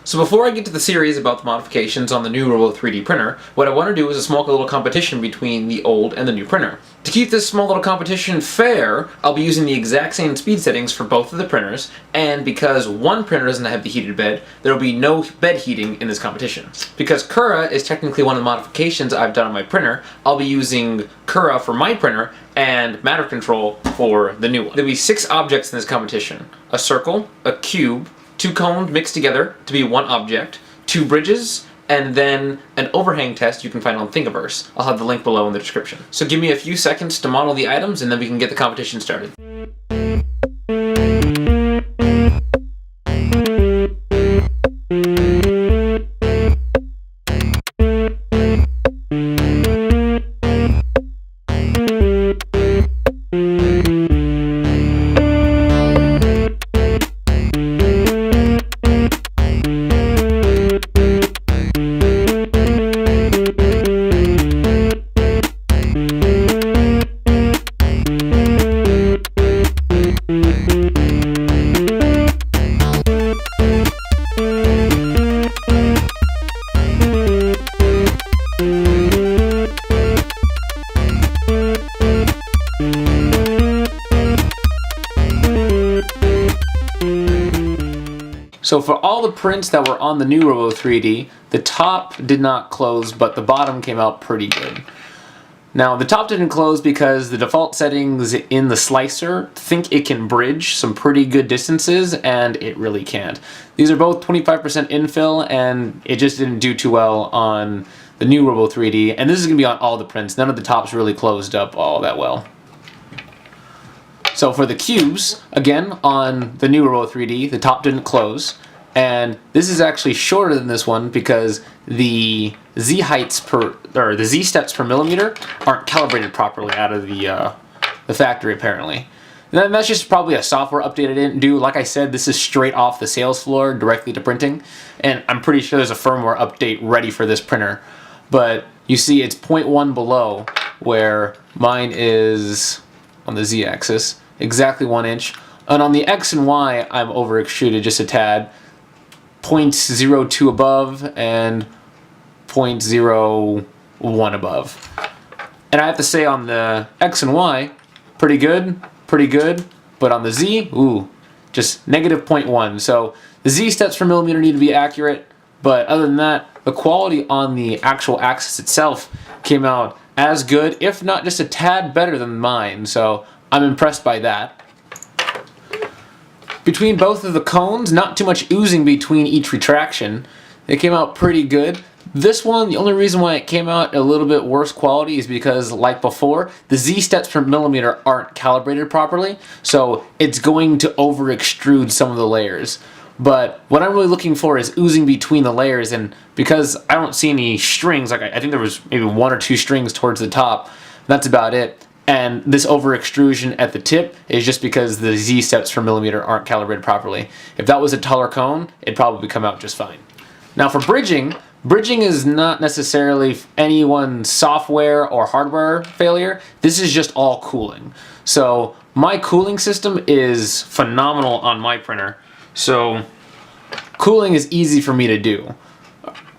So before I get to the series about the modifications on the new Robo 3D printer, what I want to do is a small little competition between the old and the new printer. To keep this small little competition fair, I'll be using the exact same speed settings for both of the printers, and because one printer doesn't have the heated bed, there will be no bed heating in this competition. Because Cura is technically one of the modifications I've done on my printer, I'll be using Cura for my printer and Matter Control for the new one. There'll be 6 objects in this competition: a circle, a cube, 2 cones mixed together to be one object, 2 bridges, and then an overhang test you can find on Thingiverse. I'll have the link below in the description. So give me a few seconds to model the items and then we can get the competition started. So for all the prints that were on the new Robo 3D, the top did not close, but the bottom came out pretty good. Now the top didn't close because the default settings in the slicer think it can bridge some pretty good distances, and it really can't. These are both 25% infill, and it just didn't do too well on the new Robo 3D, and this is going to be on all the prints. None of the tops really closed up all that well. So for the cubes, again, on the new Robo 3D, the top didn't close, and this is actually shorter than this one because the Z heights the Z steps per millimeter aren't calibrated properly out of the factory apparently. And that's just probably a software update I didn't do. Like I said, this is straight off the sales floor directly to printing, and I'm pretty sure there's a firmware update ready for this printer. But you see it's 0.1 below, where mine is on the Z axis. Exactly 1 inch, and on the X and Y I'm over extruded just a tad, 0.02 above and 0.01 above. And I have to say on the X and Y, pretty good, but on the Z, ooh, just negative 0.1. So the Z steps per millimeter need to be accurate, but other than that, the quality on the actual axis itself came out as good, if not just a tad better than mine, so I'm impressed by that. Between both of the cones, not too much oozing between each retraction. It came out pretty good. This one, the only reason why it came out a little bit worse quality is because, like before, the Z steps per millimeter aren't calibrated properly, so it's going to over extrude some of the layers. But what I'm really looking for is oozing between the layers, and because I don't see any strings, like I think there was maybe 1 or 2 strings towards the top, that's about it. And this over extrusion at the tip is just because the Z steps per millimeter aren't calibrated properly. If that was a taller cone, it'd probably come out just fine. Now for bridging is not necessarily anyone's software or hardware failure. This is just all cooling. So my cooling system is phenomenal on my printer. So cooling is easy for me to do.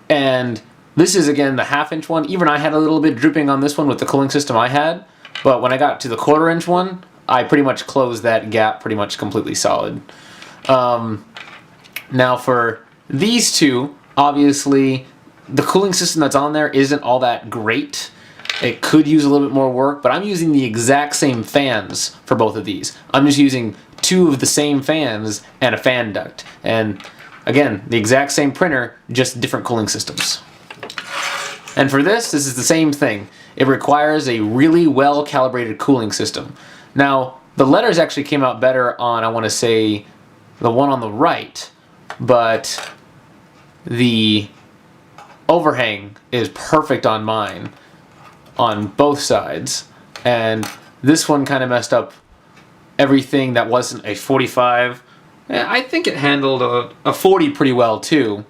And this is again the 1/2 inch one. Even I had a little bit dripping on this one with the cooling system I had. But when I got to the 1/4 inch one, I pretty much closed that gap pretty much completely solid. Now for these two, obviously the cooling system that's on there isn't all that great. It could use a little bit more work, but I'm using the exact same fans for both of these. I'm just using 2 of the same fans and a fan duct. And again, the exact same printer, just different cooling systems. And for this is the same thing. It requires a really well-calibrated cooling system. Now, the letters actually came out better on, I want to say, the one on the right, but the overhang is perfect on mine, on both sides. And this one kind of messed up everything that wasn't a 45. I think it handled a 40 pretty well too.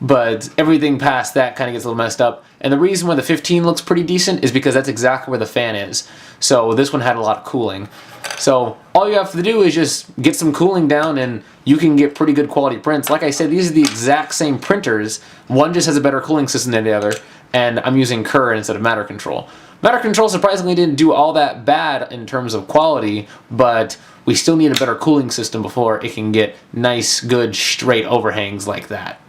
But everything past that kind of gets a little messed up. And the reason why the 15 looks pretty decent is because that's exactly where the fan is. So this one had a lot of cooling. So all you have to do is just get some cooling down and you can get pretty good quality prints. Like I said, these are the exact same printers. One just has a better cooling system than the other, and I'm using Current instead of Matter Control. Matter Control surprisingly didn't do all that bad in terms of quality, but we still need a better cooling system before it can get nice, good, straight overhangs like that.